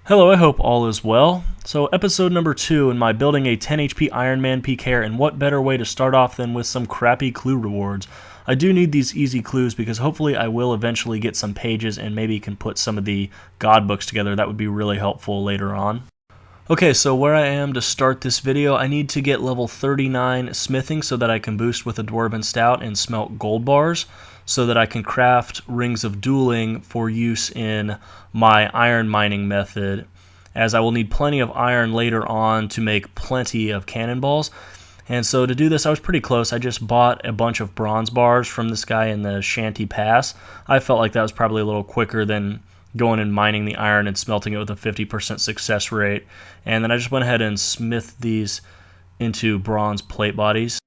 Hello, I hope all is well. So, episode number 2 in my building a 10 HP Ironman Pker, and what better way to start off than with some crappy clue rewards. I do need these easy clues because hopefully I will eventually get some pages and maybe can put some of the god books together. That would be really helpful later on. Okay, so where I am to start this video, I need to get level 39 smithing so that I can boost with a Dwarven Stout and smelt gold bars, so that I can craft rings of dueling for use in my iron mining method, as I will need plenty of iron later on to make plenty of cannonballs. And so to do this, I was pretty close. I just bought a bunch of bronze bars from this guy in the Shanty Pass. I felt like that was probably a little quicker than going and mining the iron and smelting it with a 50% success rate. And then I just went ahead and smithed these into bronze plate bodies.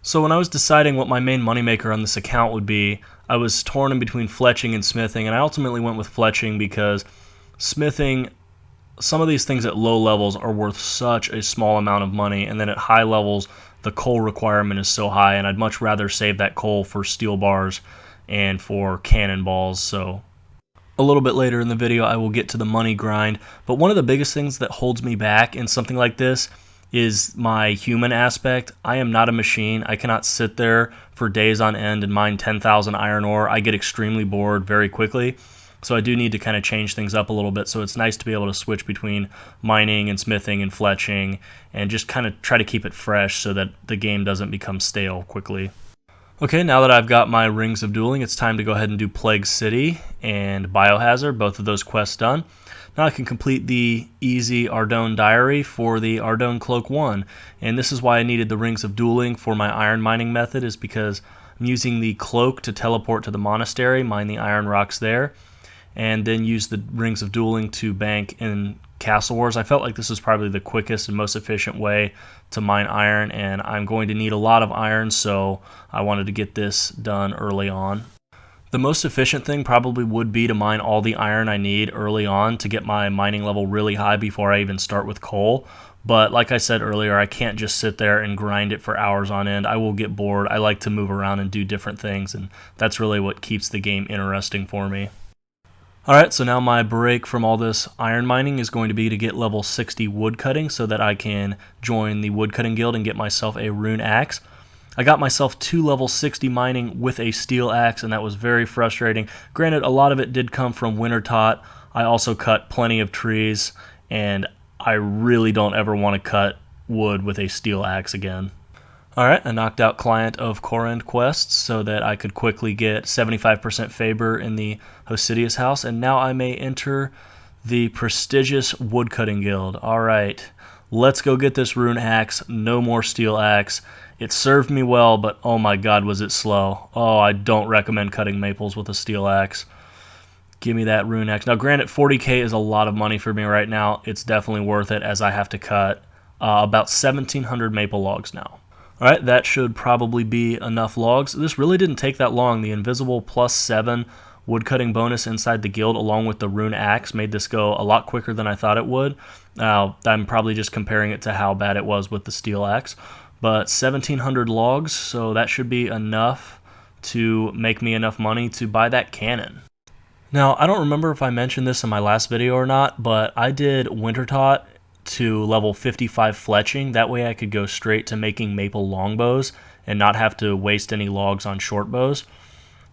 So when I was deciding what my main moneymaker on this account would be, I was torn in between fletching and smithing, and I ultimately went with fletching because smithing, some of these things at low levels are worth such a small amount of money, and then at high levels the coal requirement is so high, and I'd much rather save that coal for steel bars and for cannonballs. So a little bit later in the video I will get to the money grind, but one of the biggest things that holds me back in something like this is my human aspect. I am not a machine. I cannot sit there for days on end and mine 10,000 iron ore. I get extremely bored very quickly, so I do need to kind of change things up a little bit. So it's nice to be able to switch between mining and smithing and fletching and just kind of try to keep it fresh so that the game doesn't become stale quickly. Okay, now that I've got my Rings of Dueling, it's time to go ahead and do Plague City and Biohazard, both of those quests done. Now I can complete the easy Ardougne Diary for the Ardougne Cloak 1, and this is why I needed the Rings of Dueling for my iron mining method, is because I'm using the Cloak to teleport to the monastery, mine the iron rocks there, and then use the Rings of Dueling to bank in Castle Wars. I felt like this is probably the quickest and most efficient way to mine iron, and I'm going to need a lot of iron, so I wanted to get this done early on. The most efficient thing probably would be to mine all the iron I need early on to get my mining level really high before I even start with coal. But like I said earlier, I can't just sit there and grind it for hours on end. I will get bored. I like to move around and do different things, and that's really what keeps the game interesting for me. Alright, so now my break from all this iron mining is going to be to get level 60 woodcutting so that I can join the woodcutting guild and get myself a rune axe. I got myself 2 level 60 mining with a steel axe, and that was very frustrating. Granted, a lot of it did come from winter tot. I also cut plenty of trees, and I really don't ever want to cut wood with a steel axe again. Alright, I knocked out Client of Korend quests so that I could quickly get 75% favor in the Hosidius house, and now I may enter the prestigious woodcutting guild. Alright, let's go get this rune axe. No more steel axe. It served me well, but oh my god, was it slow. Oh, I don't recommend cutting maples with a steel axe. Give me that rune axe. Now, granted, 40k is a lot of money for me right now. It's definitely worth it, as I have to cut about 1,700 maple logs now. Alright, that should probably be enough logs. This really didn't take that long. The invisible +7 woodcutting bonus inside the guild along with the rune axe made this go a lot quicker than I thought it would. I'm probably just comparing it to how bad it was with the steel axe. But 1,700 logs, so that should be enough to make me enough money to buy that cannon. Now, I don't remember if I mentioned this in my last video or not, but I did winter tot to level 55 fletching. That way I could go straight to making maple longbows and not have to waste any logs on short bows.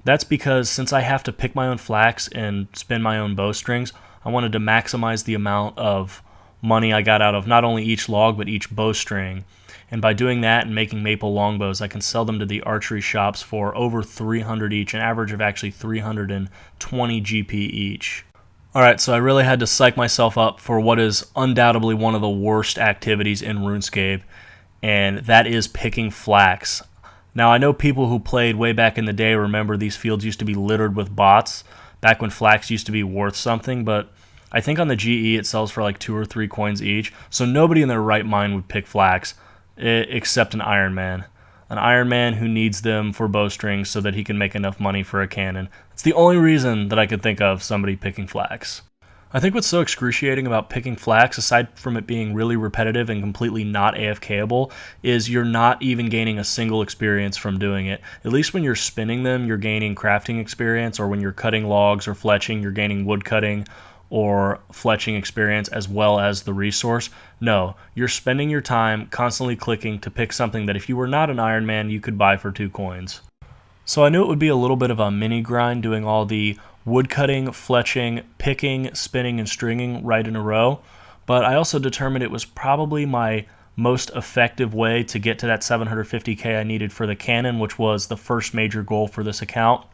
That's because since I have to pick my own flax and spin my own bowstrings, I wanted to maximize the amount of money I got out of not only each log but each bowstring. And by doing that and making maple longbows, I can sell them to the archery shops for over 300 each, an average of actually 320 GP each. Alright, so I really had to psych myself up for what is undoubtedly one of the worst activities in RuneScape, and that is picking flax. Now, I know people who played way back in the day remember these fields used to be littered with bots, back when flax used to be worth something, but I think on the GE it sells for like 2 or 3 coins each, so nobody in their right mind would pick flax, except an Iron Man. An Iron Man who needs them for bowstrings so that he can make enough money for a cannon. It's the only reason that I could think of somebody picking flax. I think what's so excruciating about picking flax, aside from it being really repetitive and completely not AFKable, is you're not even gaining a single experience from doing it. At least when you're spinning them, you're gaining crafting experience, or when you're cutting logs or fletching, you're gaining wood cutting or fletching experience as well as the resource. No, you're spending your time constantly clicking to pick something that if you were not an Ironman, you could buy for 2 coins. So I knew it would be a little bit of a mini grind doing all the woodcutting, fletching, picking, spinning, and stringing right in a row, but I also determined it was probably my most effective way to get to that 750k I needed for the cannon, which was the first major goal for this account.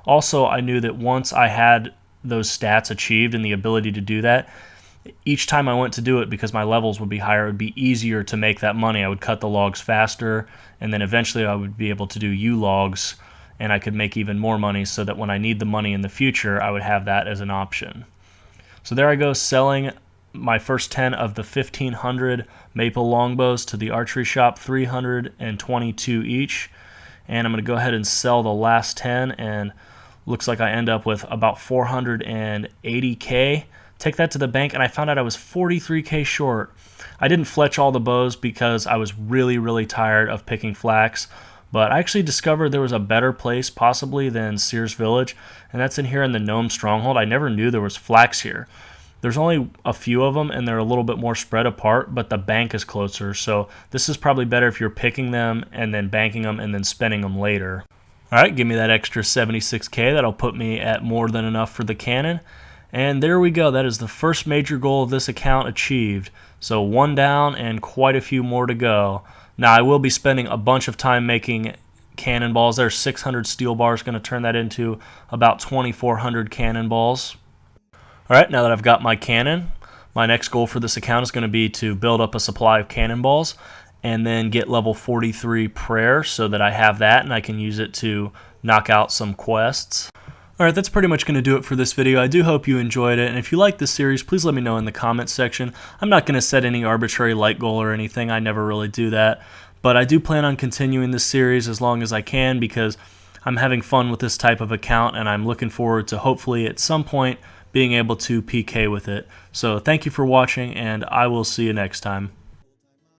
Also, I knew that once I had those stats achieved and the ability to do that, each time I went to do it, because my levels would be higher, it would be easier to make that money. I would cut the logs faster, and then eventually I would be able to do U logs, and I could make even more money so that when I need the money in the future, I would have that as an option. So there I go, selling my first 10 of the 1500 maple longbows to the archery shop, 322 each. And I'm going to go ahead and sell the last 10, and looks like I end up with about 480k. Take that to the bank, and I found out I was 43k short. I didn't fletch all the bows because I was really tired of picking flax, but I actually discovered there was a better place possibly than Sears Village, and that's in here in the Gnome Stronghold. I never knew there was flax here. There's only a few of them, and they're a little bit more spread apart, but the bank is closer, so this is probably better if you're picking them and then banking them and then spending them later. Alright, give me that extra 76k. That'll put me at more than enough for the cannon. And there we go. That is the first major goal of this account achieved. So 1 down and quite a few more to go. Now, I will be spending a bunch of time making cannonballs. There's 600 steel bars, going to turn that into about 2,400 cannonballs. Alright, now that I've got my cannon, my next goal for this account is going to be to build up a supply of cannonballs and then get level 43 prayer so that I have that and I can use it to knock out some quests. Alright, that's pretty much going to do it for this video. I do hope you enjoyed it, and if you like this series, please let me know in the comments section. I'm not going to set any arbitrary light goal or anything. I never really do that, but I do plan on continuing this series as long as I can because I'm having fun with this type of account, and I'm looking forward to hopefully at some point being able to PK with it. So thank you for watching, and I will see you next time.